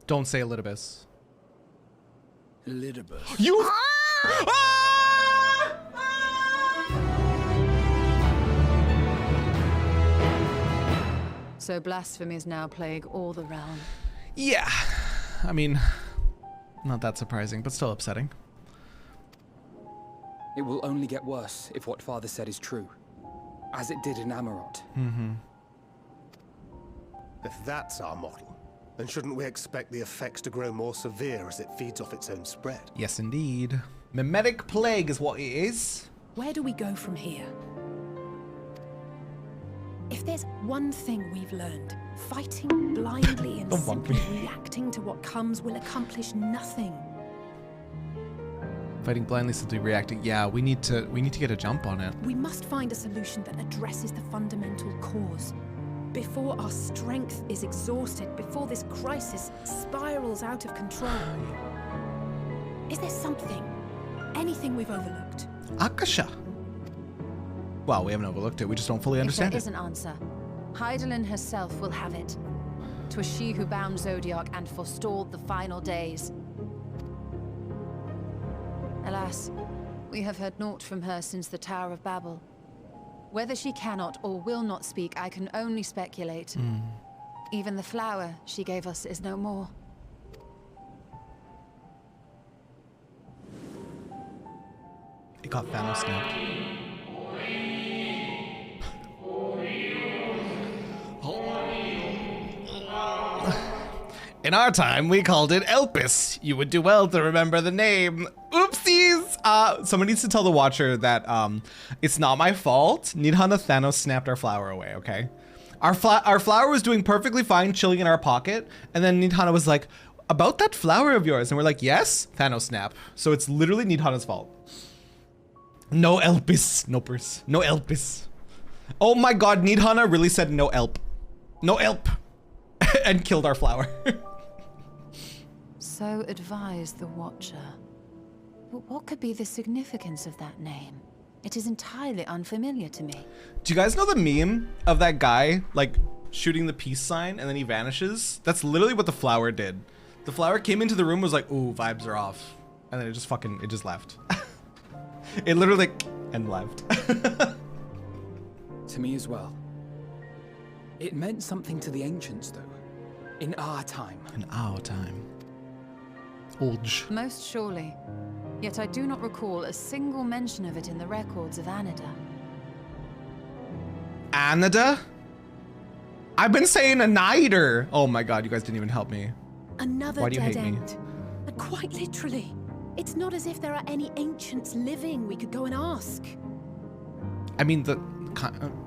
Don't say Elidibus. Elidibus. You. So blasphemies now plague all the realm. Yeah. I mean, not that surprising, but still upsetting. It will only get worse if what Father said is true, as it did in Amarot. Mm-hmm. If that's our model, then shouldn't we expect the effects to grow more severe as it feeds off its own spread? Yes, indeed. Memetic plague is what it is. Where do we go from here? If there's one thing we've learned, fighting blindly and simply reacting to what comes will accomplish nothing. Fighting blindly, simply reacting. Yeah, we need to get a jump on it. We must find a solution that addresses the fundamental cause. Before our strength is exhausted, before this crisis spirals out of control. Is there something, anything we've overlooked? Akasha. Well, we haven't overlooked it. We just don't fully understand it. If there is an answer, Hythlodaeus herself will have it. 'Twas she who bound Zodiac and forestalled the final days. Alas, we have heard naught from her since the Tower of Babel. Whether she cannot or will not speak, I can only speculate. Even the flower she gave us is no more. It got Thanos snapped. In our time, we called it Elpis. You would do well to remember the name. Oopsies! Someone needs to tell the watcher that it's not my fault. Nidhana Thanos snapped our flower away, okay? Our flower was doing perfectly fine, chilling in our pocket, and then Nidhana was like, about that flower of yours, and we're like, yes? Thanos snap. So it's literally Nidhana's fault. No Elpis. Nopers. No Elpis. Oh my god, Nidhana really said no Elp. No Elp. And killed our flower. So advised the Watcher. But what could be the significance of that name? It is entirely unfamiliar to me. Do you guys know the meme of that guy, like, shooting the peace sign and then he vanishes? That's literally what the flower did. The flower came into the room, was like, ooh, vibes are off. And then it just left. It literally, and left. To me as well. It meant something to the ancients, though. In our time. In our time. Olge. Most surely. Yet I do not recall a single mention of it in the records of Anida. Anida? I've been saying Anider. Oh my god, you guys didn't even help me. Another Why do you dead hate me? end. But quite literally. It's not as if there are any ancients living we could go and ask. I mean, the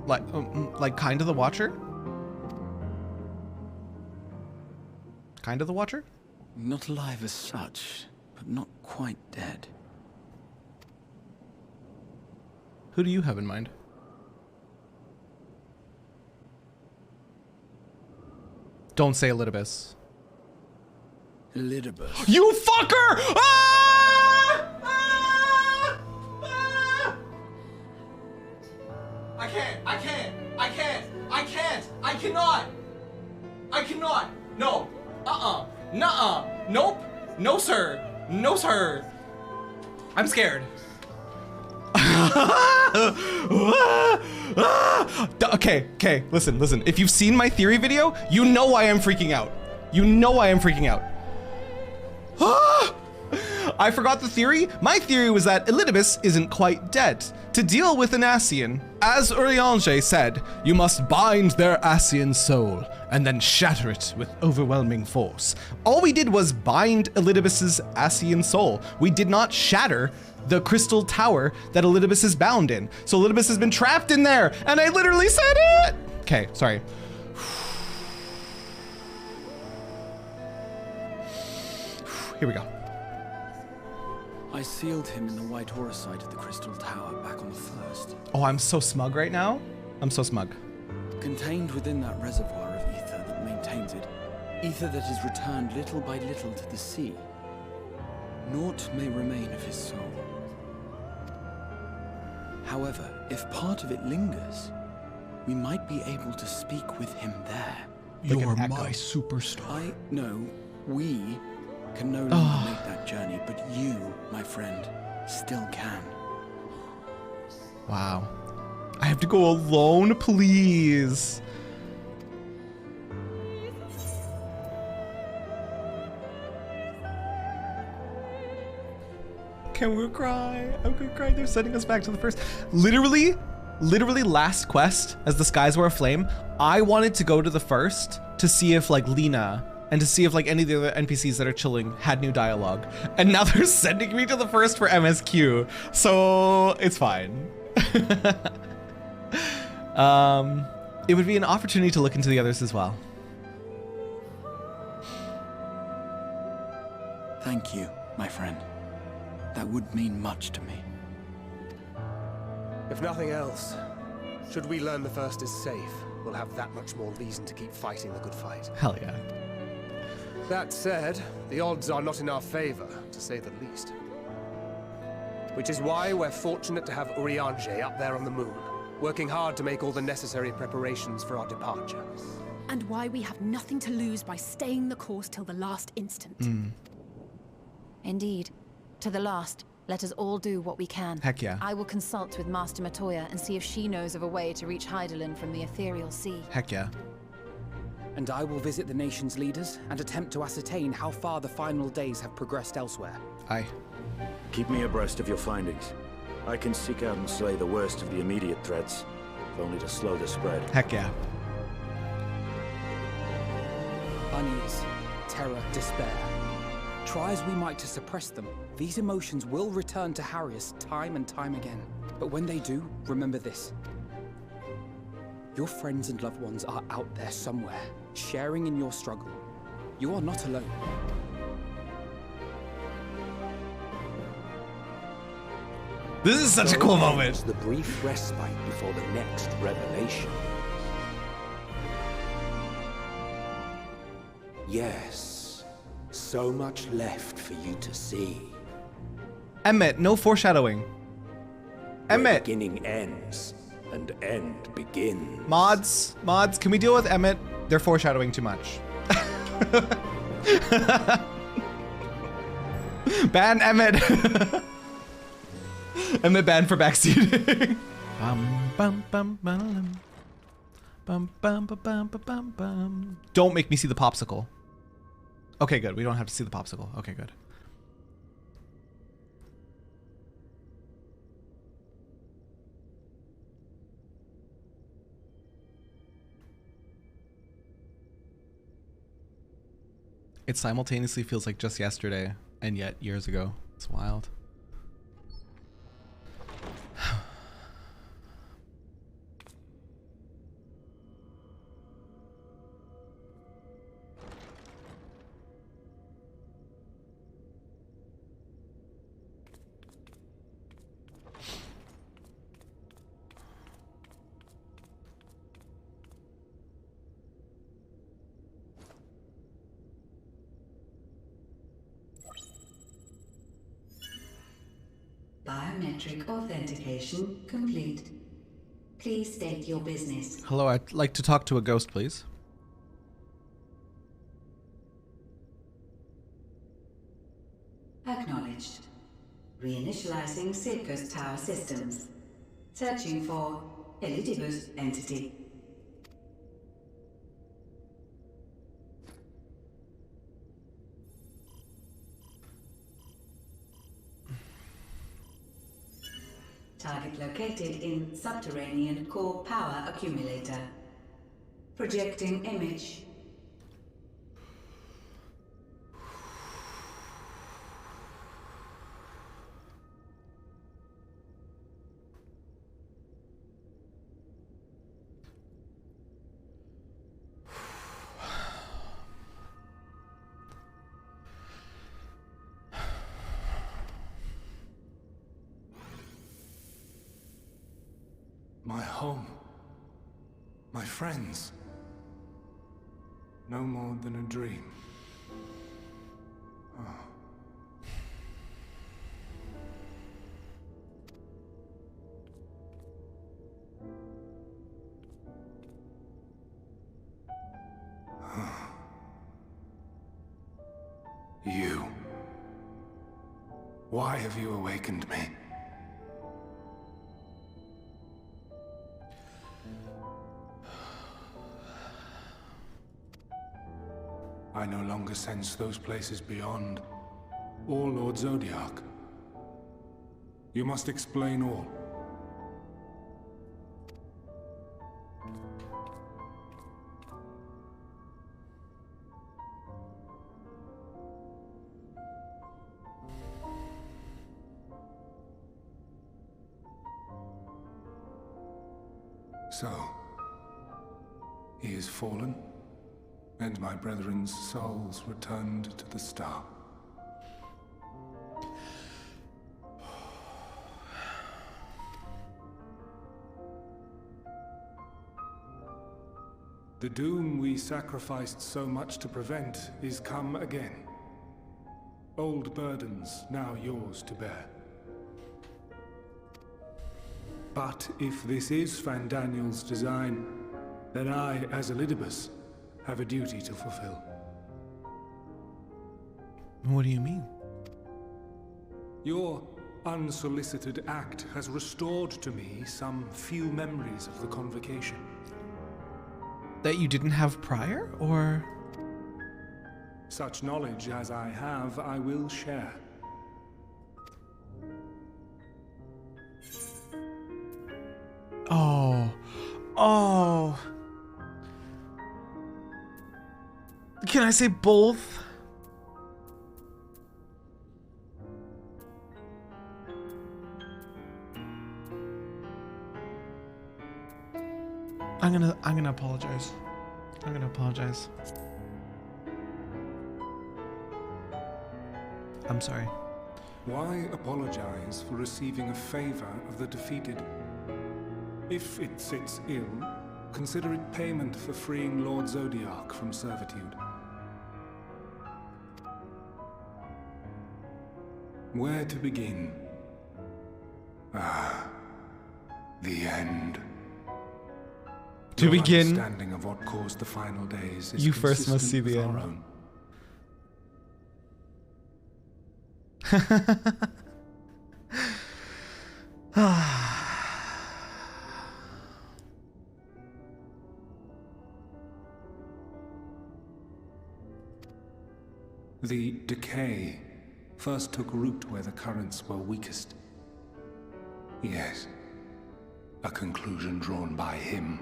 like kind of the Watcher? Kind of the Watcher? Not alive as such, but not quite dead. Who do you have in mind? Don't say Elidibus. Elidibus. You fucker! Ah! Ah! Ah! I cannot! No! Nuh-uh! Nope! No, sir! No, sir! I'm scared. Okay, listen. If you've seen my theory video, you know why I'm freaking out. I forgot the theory. My theory was that Elidibus isn't quite dead. To deal with an Ascian, as Urianger said, you must bind their Ascian soul and then shatter it with overwhelming force. All we did was bind Elidibus's Ascian soul. We did not shatter the crystal tower that Elidibus is bound in. So Elidibus has been trapped in there, and I literally said it! Okay, sorry. Here we go. I sealed him in the white auracite of the crystal tower back on the first. Oh, I'm so smug right now. I'm so smug. Contained within that reservoir of ether that maintains it, ether that is returned little by little to the sea, naught may remain of his soul. However, if part of it lingers, we might be able to speak with him there. You're my superstar. No, We can no longer make that journey, but you, my friend, still can. Wow. I have to go alone, please. Can we cry? I'm gonna cry. They're sending us back to the first. Literally last quest, as the skies were aflame, I wanted to go to the first to see if like Lena and to see if like any of the other NPCs that are chilling had new dialogue. And now they're sending me to the first for MSQ. So it's fine. It would be an opportunity to look into the others as well. Thank you, my friend. That would mean much to me. If nothing else, should we learn the first is safe, we'll have that much more reason to keep fighting the good fight. Hell yeah. That said, the odds are not in our favor, to say the least. Which is why we're fortunate to have Urianger up there on the moon, working hard to make all the necessary preparations for our departure. And why we have nothing to lose by staying the course till the last instant. Indeed. To the last, let us all do what we can. Heck yeah. I will consult with Master Matoya and see if she knows of a way to reach Hythlodaeus from the ethereal sea. Heck yeah. And I will visit the nation's leaders and attempt to ascertain how far the final days have progressed elsewhere. Aye. Keep me abreast of your findings. I can seek out and slay the worst of the immediate threats, if only to slow the spread. Heck yeah. Unease, terror, despair. Try as we might to suppress them, these emotions will return to harry us time and time again. But when they do, remember this. Your friends and loved ones are out there somewhere, sharing in your struggle. You are not alone. This is such a cool moment. The brief respite before the next revelation. Yes, so much left for you to see. Emet, no foreshadowing. Where Emet. beginning ends and end begins. Mods, can we deal with Emet? They're foreshadowing too much. Ban Emet. Emet banned for backseating. Don't make me see the popsicle. Okay, good. We don't have to see the popsicle. Okay, good. It simultaneously feels like just yesterday and yet years ago. It's wild. Biometric authentication complete. Please state your business. Hello, I'd like to talk to a ghost, please. Acknowledged. Reinitializing Circus Tower systems. Searching for Elidibus entity. Target located in subterranean core power accumulator. Projecting image. My home. My friends. No more than a dream. You. Why have you awakened me? I no longer sense those places beyond, or Lord Zodiac. You must explain all. So, he is fallen, and my brethren's souls returned to the star. The doom we sacrificed so much to prevent is come again. Old burdens now yours to bear. But if this is Fandaniel's design, then I, as Elidibus, have a duty to fulfill. What do you mean? Your unsolicited act has restored to me some few memories of the Convocation. That you didn't have prior, or? Such knowledge as I have, I will share. Oh. Can I say both? I'm gonna apologize. I'm gonna apologize. I'm sorry. Why apologize for receiving a favor of the defeated? If it sits ill, consider it payment for freeing Lord Zodiac from servitude. Where to begin? Ah, the end. To Your begin, understanding of what caused the final days is you first must see the consistent end. with our own. The decay first took root where the currents were weakest. Yes, a conclusion drawn by him,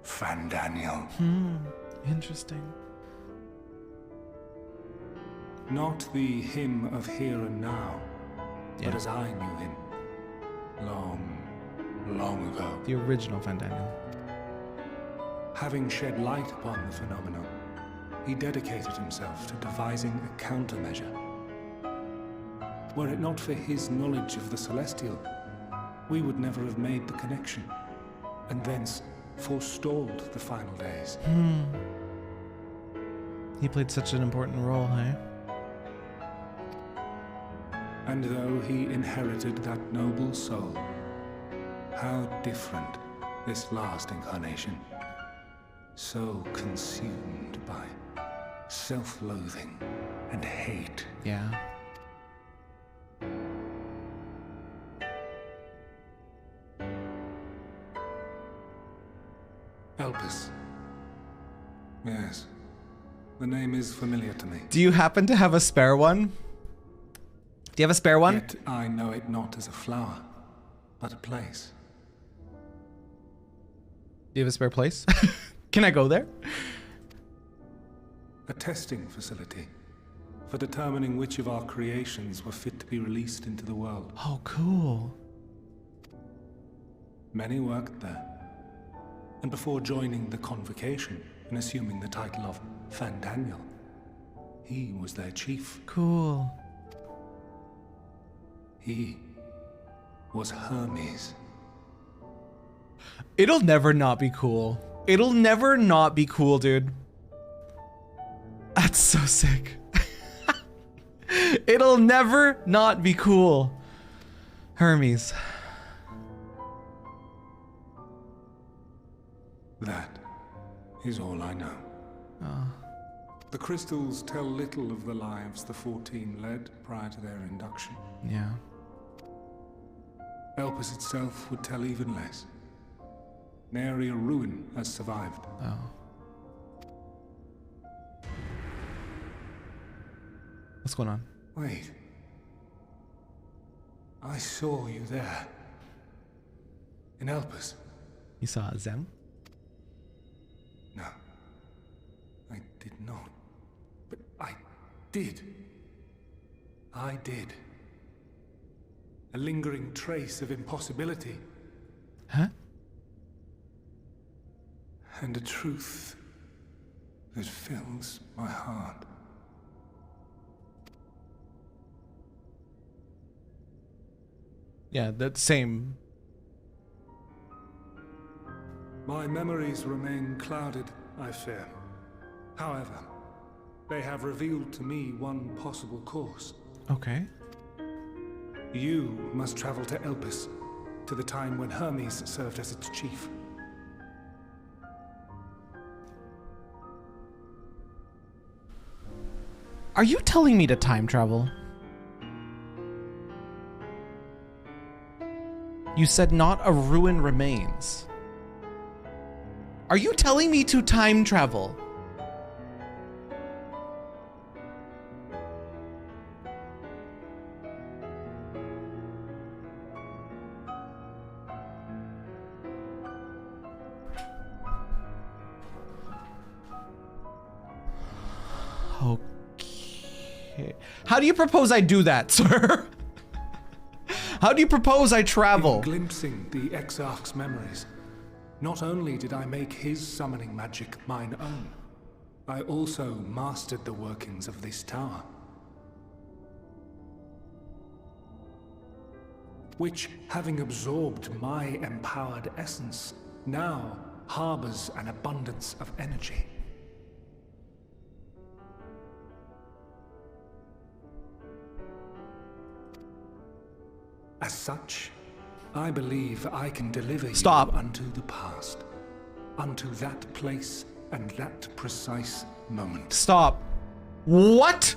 Fandaniel. Interesting. Not the him of here and now, Yeah. but as I knew him, long ago. The original Fandaniel. Having shed light upon the phenomenon, he dedicated himself to devising a countermeasure. Were it not for his knowledge of the Celestial, we would never have made the connection, and thence forestalled the final days. He played such an important role, hey? And though he inherited that noble soul, how different this last incarnation. So consumed by self-loathing and hate. Yeah. Elpis. Yes. The name is familiar to me. Do you happen to have a spare one? Do you have a spare one? Yet I know it not as a flower, but a place. Do you have a spare place? Can I go there? A testing facility for determining which of our creations were fit to be released into the world. Oh, cool. Many worked there. And before joining the Convocation and assuming the title of Fandaniel, he was their chief. Cool. He was Hermes. It'll never not be cool. It'll never not be cool, dude. That's so sick. It'll never not be cool. Hermes. That is all I know. The crystals tell little of the lives the 14 led prior to their induction. Yeah. Elpis itself would tell even less. Nary a ruin has survived. Oh. What's going on? Wait. I saw you there. In Elpis. You saw Zem? No. I did not. But I did. I did. A lingering trace of impossibility. Huh? And a truth that fills my heart. Yeah, that same. My memories remain clouded, I fear. However, they have revealed to me one possible course. Okay. You must travel to Elpis, to the time when Hermes served as its chief. Are you telling me to time travel? You said not a ruin remains. Are you telling me to time travel? Okay. How do you propose I do that, sir? How do you propose I travel? In glimpsing the Exarch's memories, not only did I make his summoning magic mine own, I also mastered the workings of this tower. Which, having absorbed my empowered essence, now harbors an abundance of energy. As such, I believe I can deliver you unto the past, unto that place and that precise moment. Stop. What?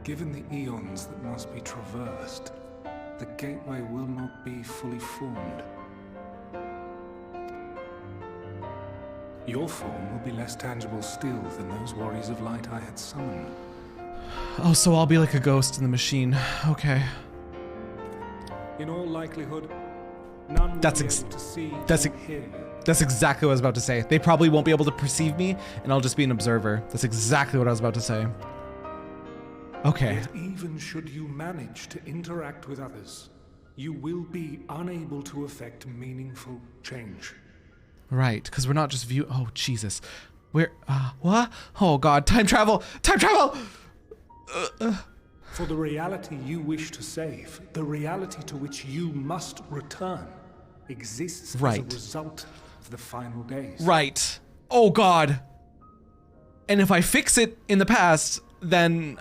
Given the eons that must be traversed, the gateway will not be fully formed. Your form will be less tangible still than those warriors of light I had summoned. Oh, so I'll be like a ghost in the machine. Okay. In all likelihood, none will be able to see or hear you. That's exactly what I was about to say. They probably won't be able to perceive me, and I'll just be an observer. That's exactly what I was about to say. Okay. Yet even should you manage to interact with others, you will be unable to effect meaningful change. Right, because we're not just oh, Jesus. We're, what? Oh, God, time travel! Time travel! For the reality you wish to save, the reality to which you must return, exists as a result of the final days. Right. Oh, God. And if I fix it in the past, then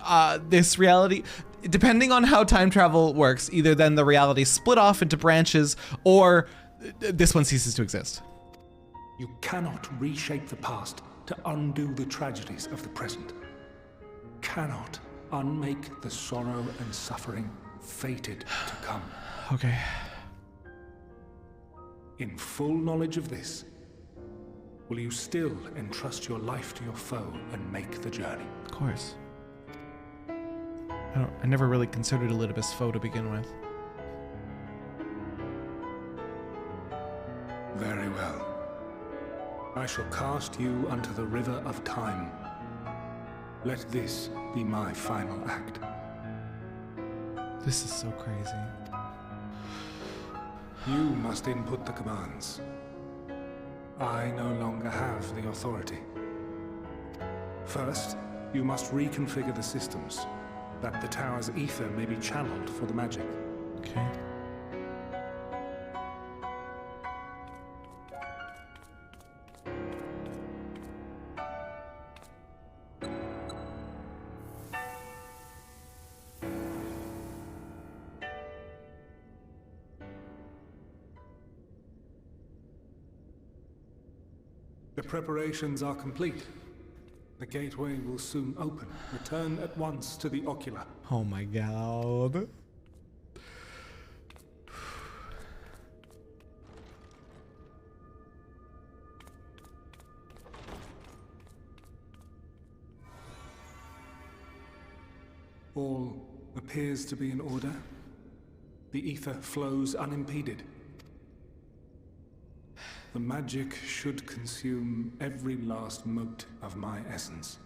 this reality, depending on how time travel works, either then the reality split off into branches, or this one ceases to exist. You cannot reshape the past to undo the tragedies of the present. Cannot unmake the sorrow and suffering fated to come. Okay. In full knowledge of this, will you still entrust your life to your foe and make the journey? Of course. I never really considered Elidibus foe to begin with. Very well. I shall cast you unto the river of time. Let this be my final act. This is so crazy. You must input the commands. I no longer have the authority. First, you must reconfigure the systems, that the tower's ether may be channeled for the magic. Okay. The preparations are complete. The gateway will soon open. Return at once to the ocular. Oh my god. All appears to be in order. The ether flows unimpeded. The magic should consume every last mote of my essence.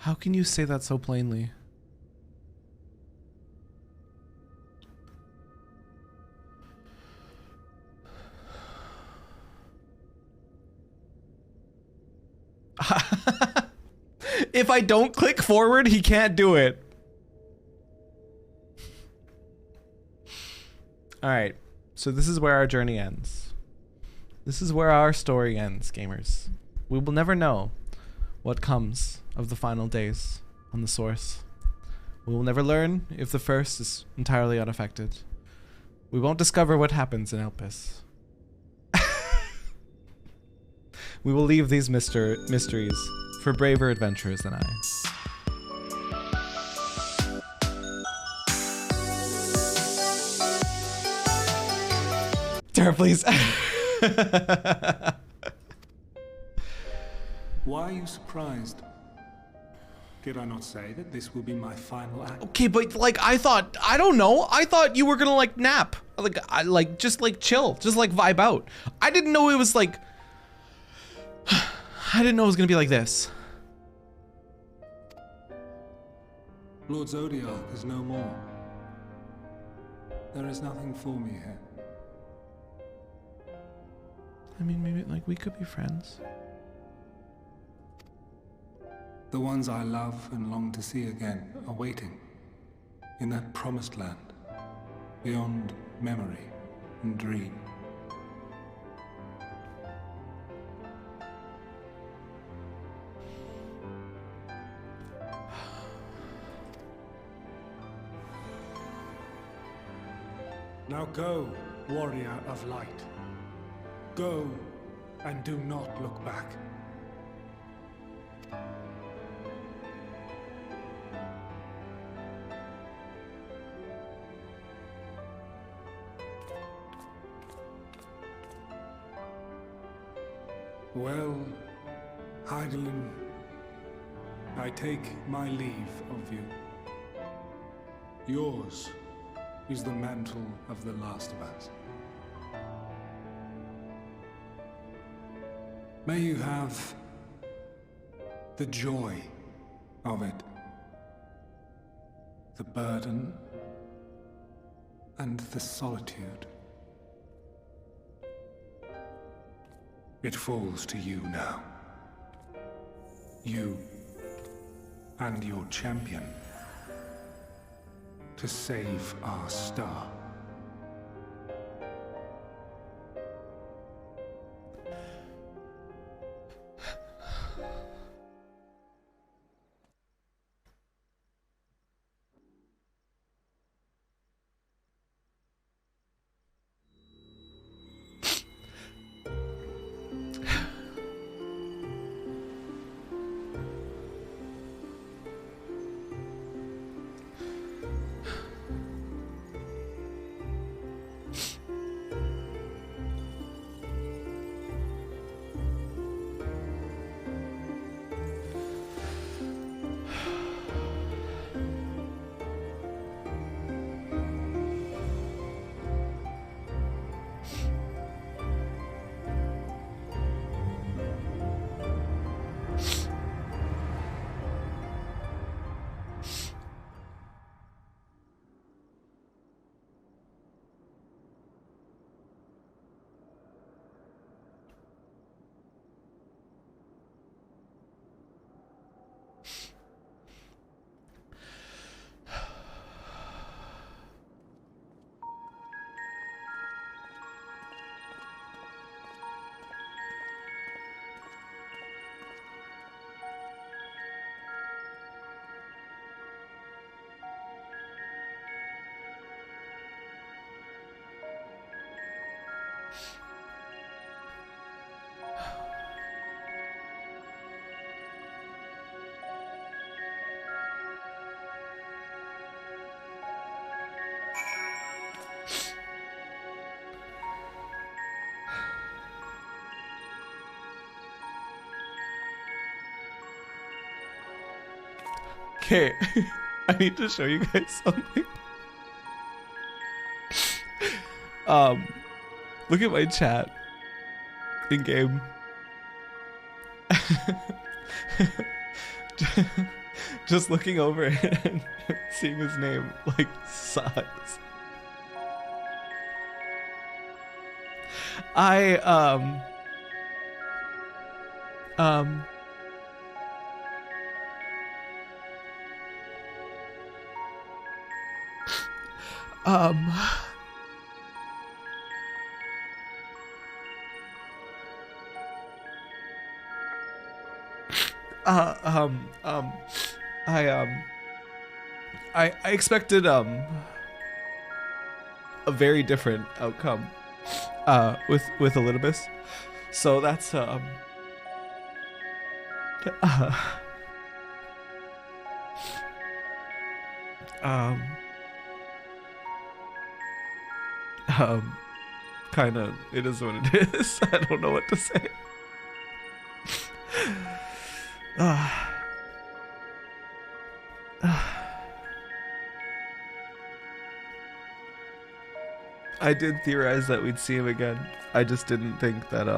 How can you say that so plainly? If I don't click forward, he can't do it. All right, so this is where our journey ends. This is where our story ends, gamers. We will never know what comes of the final days on the source. We will never learn if the first is entirely unaffected. We won't discover what happens in Elpis. We will leave these mysteries for braver adventurers than I. Terra, please. Why are you surprised? Did I not say that this will be my final act? Okay, but like I thought you were gonna like nap. Just like chill, just like vibe out. I didn't know it was like I didn't know it was gonna be like this. Lord Zodiac is no more. There is nothing for me here. I mean, maybe like we could be friends. The ones I love and long to see again are waiting in that promised land, beyond memory and dream. Now go, warrior of light. Go and do not look back. Well, Hythlodaeus, I take my leave of you. Yours is the mantle of the last of us. May you have the joy of it, the burden, and the solitude. It falls to you now. You and your champion to save our star. Okay, I need to show you guys something. Look at my chat in game. Just looking over it and seeing his name like sucks. I expected a very different outcome with Elidibus, so that's kind of, it is what it is. I don't know what to say. I did theorize that we'd see him again. I just didn't think that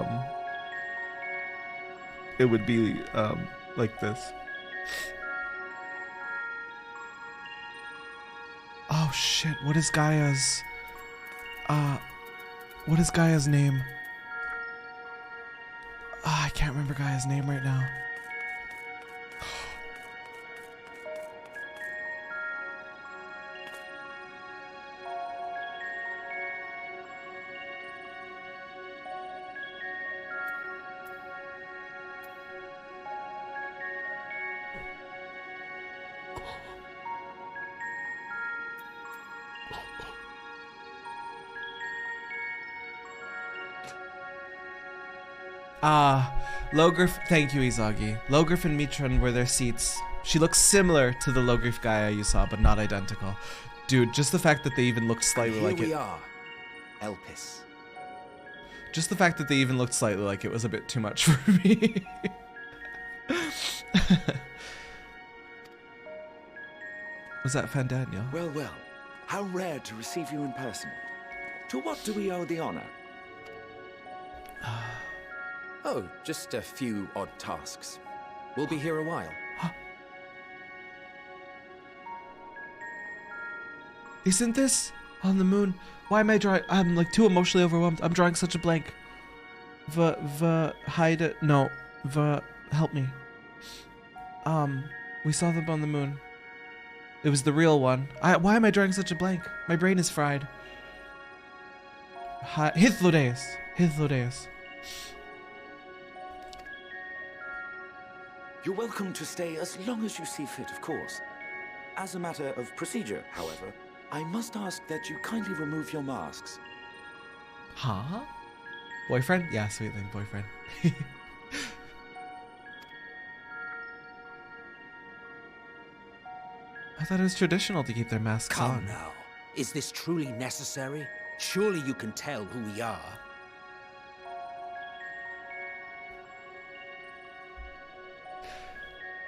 it would be like this. Oh shit, what is Gaia's name? I can't remember Gaia's name right now. Logriff, thank you, Izagi. Logriff and Mitron were their seats. She looks similar to the Logriff Gaia you saw, but not identical. Dude, just the fact that they even looked slightly like it. Here we are, Elpis. Just the fact that they even looked slightly like it was a bit too much for me. Was that Fandania? Well, well. How rare to receive you in person. To what do we owe the honor? Oh, just a few odd tasks. We'll be here a while. Isn't this on the moon? Why am I drawing? I'm like too emotionally overwhelmed. I'm drawing such a blank. Hide. No. Help me. We saw them on the moon. It was the real one. Why am I drawing such a blank? My brain is fried. Hythlodaeus. You're welcome to stay as long as you see fit, of course. As a matter of procedure, however, I must ask that you kindly remove your masks. Huh? Boyfriend? Yeah, sweet thing, boyfriend. I thought it was traditional to keep their masks on. Come now. Is this truly necessary? Surely you can tell who we are.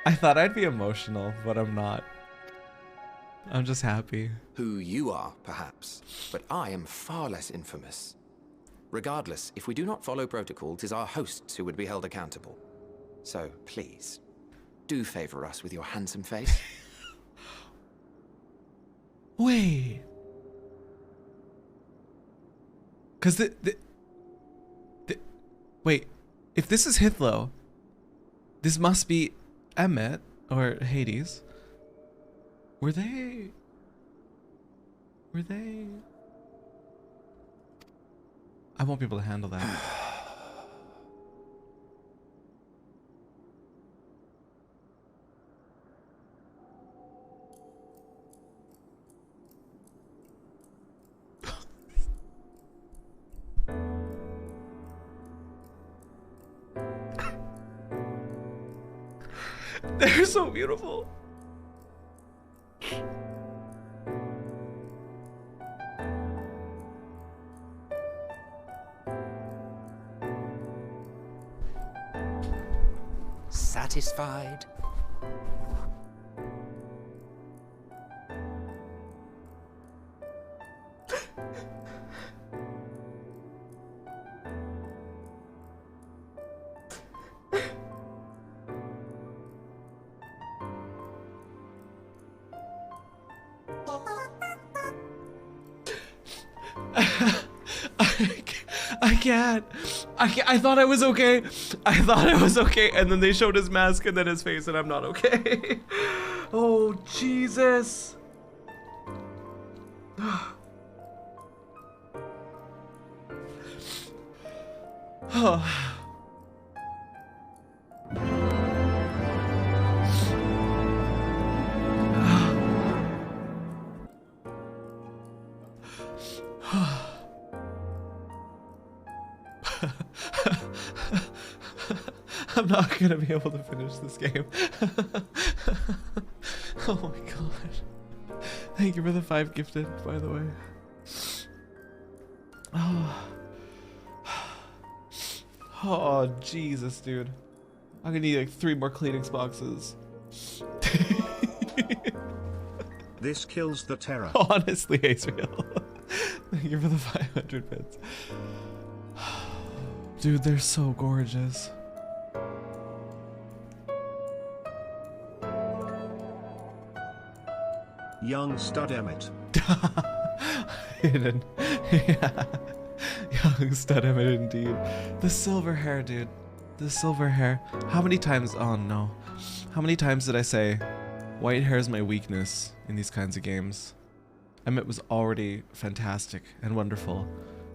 I thought I'd be emotional, but I'm not. I'm just happy. Who you are, perhaps, but I am far less infamous. Regardless, if we do not follow protocol, 'tis our hosts who would be held accountable. So, please, do favor us with your handsome face. Wait. Because wait, if this is Hythlo, this must be Emet or Hades. Were they? I won't be able to handle that. They're so beautiful. Satisfied? I can't. I thought I was okay. I thought I was okay. And then they showed his mask and then his face, and I'm not okay. Oh, Jesus. Oh. I'm not gonna be able to finish this game. Oh my god. Thank you for the 5 gifted, by the way. Oh. Oh, Jesus, dude. I'm gonna need like 3 more Kleenex boxes. This kills the terror. Honestly, Asriel. Thank you for the 500 bits. Dude, they're so gorgeous. Young stud Emmet. Hidden. Yeah. Young stud Emmet indeed. The silver hair, dude. The silver hair. How many times? Oh no. How many times did I say white hair is my weakness in these kinds of games? Emmet was already fantastic and wonderful.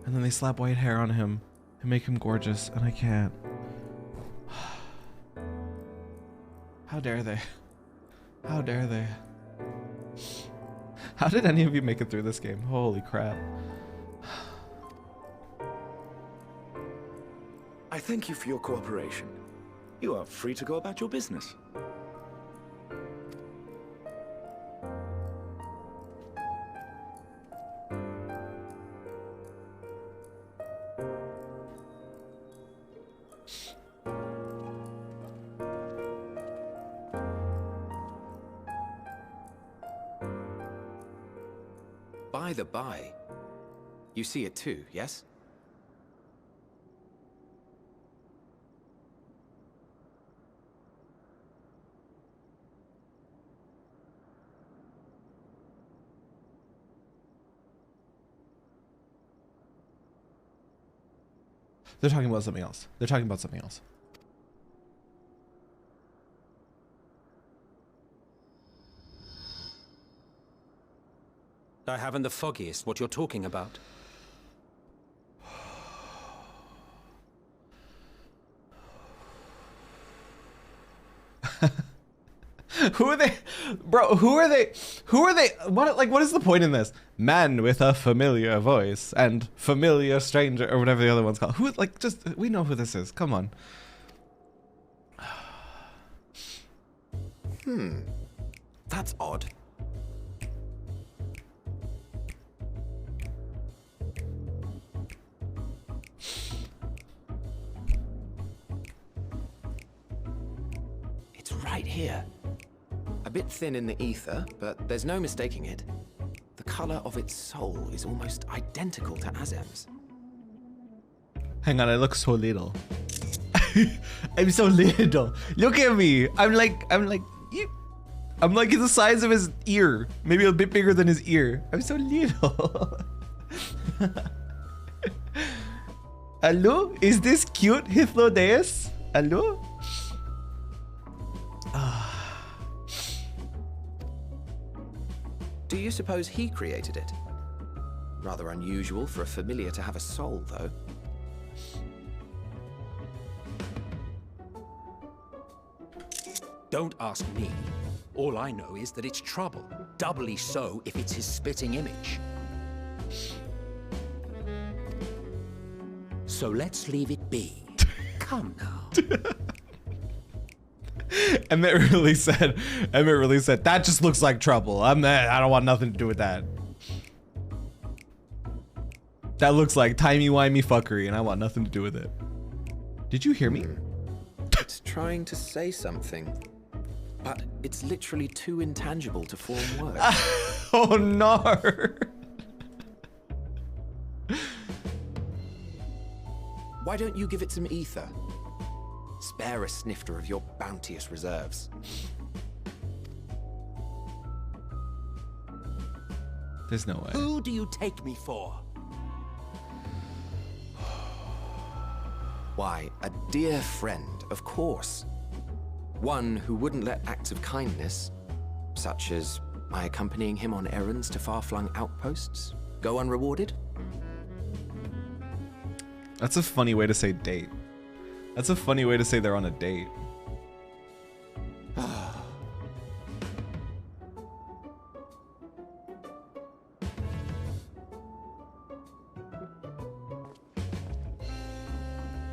And then they slap white hair on him and make him gorgeous, and I can't. How dare they? How dare they? How did any of you make it through this game? Holy crap. I thank you for your cooperation. You are free to go about your business. By the by, you see it too, yes? They're talking about something else. They're talking about something else. I haven't the foggiest what you're talking about. Who are they? Bro, who are they? Who are they? What is the point in this? Man with a familiar voice and familiar stranger, or whatever the other one's called. Who, like, just, we know who this is. Come on. That's odd. It's right here. A bit thin in the ether, but there's no mistaking it. The color of its soul is almost identical to Azem's. Hang on, I look so little. I'm so little. Look at me. I'm like the size of his ear. Maybe a bit bigger than his ear. I'm so little. Hello? Is this cute, Hythlodaeus? Hello? Do you suppose he created it? Rather unusual for a familiar to have a soul, though. Don't ask me. All I know is that it's trouble. Doubly so if it's his spitting image. So let's leave it be. Come now. Emmet really said, that just looks like trouble. I don't want nothing to do with that. That looks like timey-wimey fuckery, and I want nothing to do with it. Did you hear me? It's trying to say something, but it's literally too intangible to form words. Oh no! Why don't you give it some ether? Spare a snifter of your bounteous reserves. There's no way. Who do you take me for? Why, a dear friend, of course. One who wouldn't let acts of kindness, such as my accompanying him on errands to far-flung outposts, go unrewarded. That's a funny way to say date. That's a funny way to say they're on a date.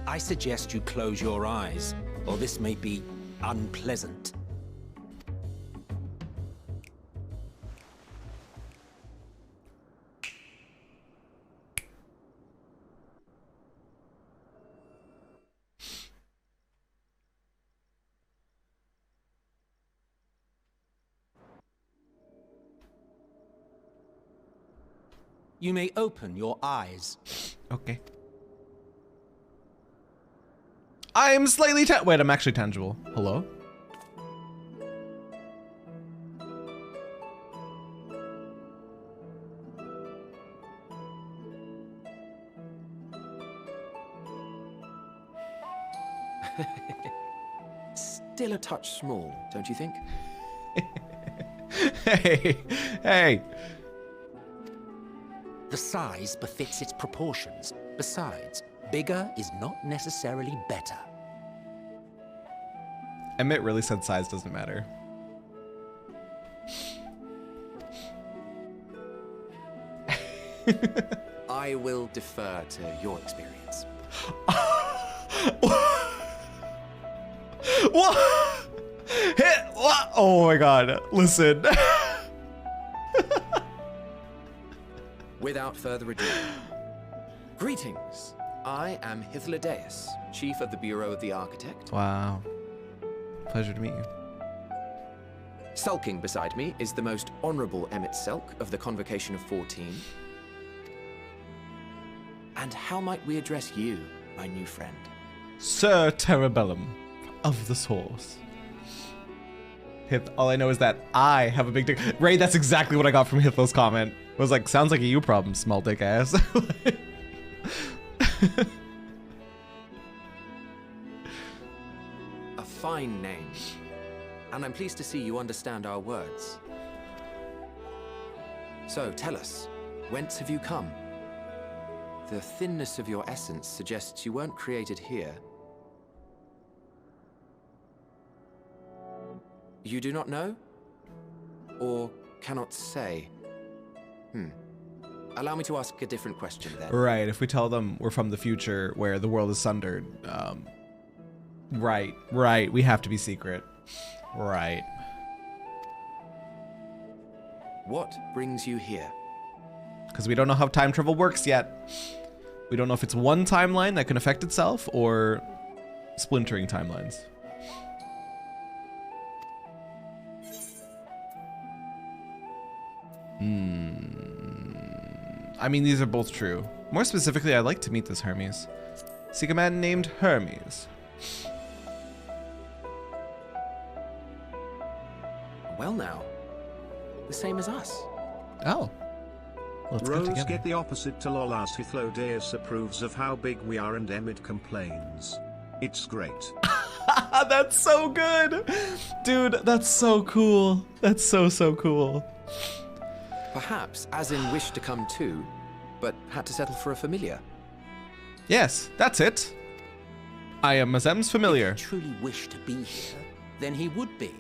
I suggest you close your eyes, or this may be unpleasant. You may open your eyes. Okay. I'm slightly wait, I'm actually tangible. Hello? Still a touch small, don't you think? Hey, hey. The size befits its proportions. Besides, bigger is not necessarily better. Emet really said size doesn't matter. I will defer to your experience. What? What? Oh my god. Listen. Without further ado, greetings. I am Hythlodaeus, Chief of the Bureau of the Architect. Wow. Pleasure to meet you. Sulking beside me is the most honorable Emet-selch of the Convocation of 14. And how might we address you, my new friend? Sir Terrabellum of the Source. All I know is that I have a big dick. Ray, that's exactly what I got from Hythlo's comment. It was like, sounds like a you problem, small dick ass. A fine name. And I'm pleased to see you understand our words. So, tell us, whence have you come? The thinness of your essence suggests you weren't created here. You do not know? Or cannot say? Allow me to ask a different question then. Right, if we tell them we're from the future where the world is sundered, right, we have to be secret. Right. What brings you here? Because we don't know how time travel works yet. We don't know if it's one timeline that can affect itself or splintering timelines. I mean, these are both true. More specifically, I'd like to meet this Hermes. Seek a man named Hermes. Well now, the same as us. Oh. Let's go Rose together. get the opposite to lol as Hythlodaeus approves of how big we are and Emet complains. It's great. That's so good. Dude, that's so cool. That's so cool. Perhaps as in wish to come too, but had to settle for a familiar. Yes, that's it. I am Mazem's familiar. If he truly wished to be here, then he would be.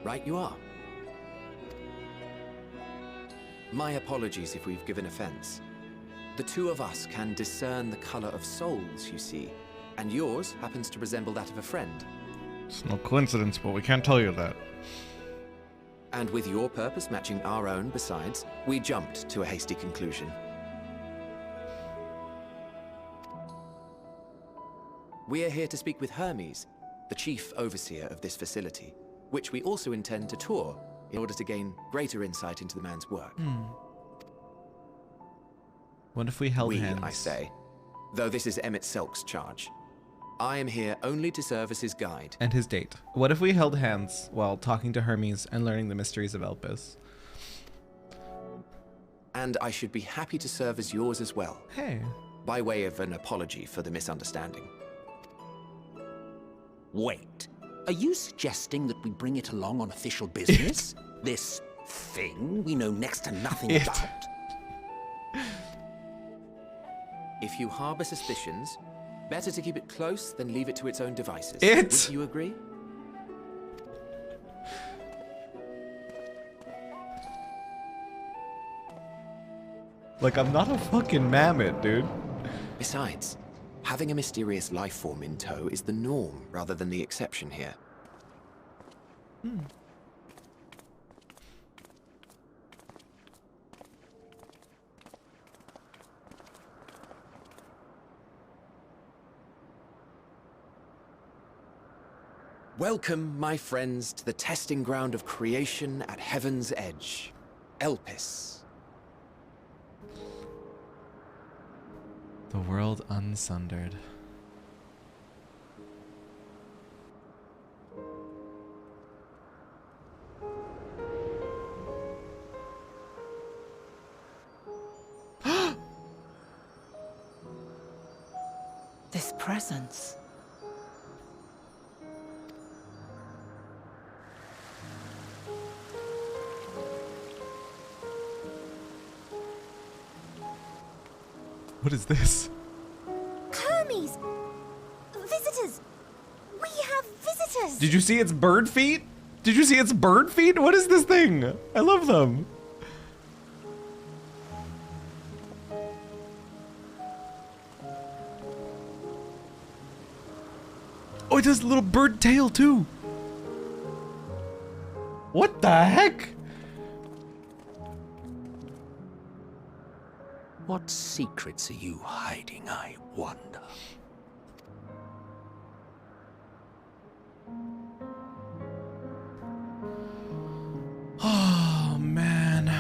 Right you are. My apologies if we've given offense. The two of us can discern the color of souls, you see, and yours happens to resemble that of a friend. It's no coincidence, but we can't tell you that. And with your purpose matching our own besides, we jumped to a hasty conclusion. We are here to speak with Hermes, the chief overseer of this facility, which we also intend to tour in order to gain greater insight into the man's work. What if we held hands? I say, though this is Emet-selch's charge. I am here only to serve as his guide. And his date. What if we held hands while talking to Hermes and learning the mysteries of Elpis? And I should be happy to serve as yours as well. Hey. By way of an apology for the misunderstanding. Wait, are you suggesting that we bring it along on official business? This thing we know next to nothing about? If you harbor suspicions, better to keep it close than leave it to its own devices. It? Would you agree? Like, I'm not a fucking mammoth, dude. Besides, having a mysterious life form in tow is the norm rather than the exception here. Welcome, my friends, to the testing ground of creation at Heaven's Edge, Elpis. The world unsundered. This presence. What is this? Hermes! Visitors! We have visitors! Did you see its bird feet? Did you see its bird feet? What is this thing? I love them. Oh, it has a little bird tail too. What the heck? What secrets are you hiding, I wonder? Oh, man.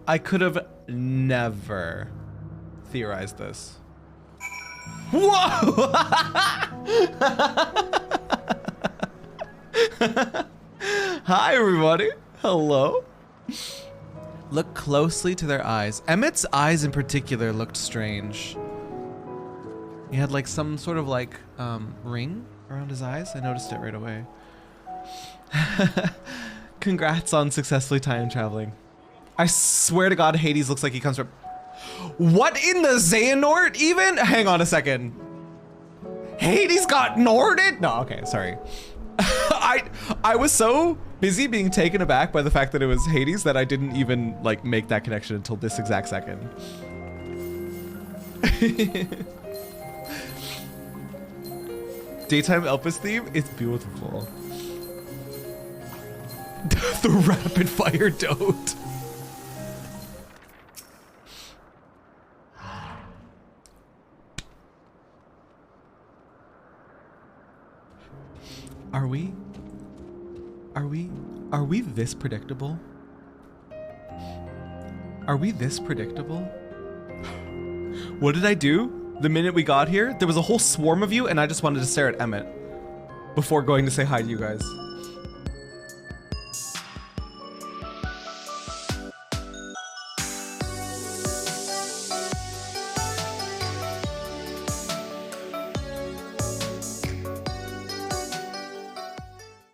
I could have never theorized this. Whoa! Hi, everybody. Hello. Look closely to their eyes. Emmet's eyes in particular looked strange. He had like some sort of like ring around his eyes. I noticed it right away. Congrats on successfully time traveling. I swear to God, Hades looks like he comes from... What in the Xehanort even? Hang on a second. Hades got Norded? No, okay, sorry. I was so busy being taken aback by the fact that it was Hades that I didn't even like make that connection until this exact second. Daytime Elpis theme, it's beautiful. The rapid fire dote. Are we this predictable? Are we this predictable? What did I do? The minute we got here, there was a whole swarm of you and I just wanted to stare at Emmet before going to say hi to you guys.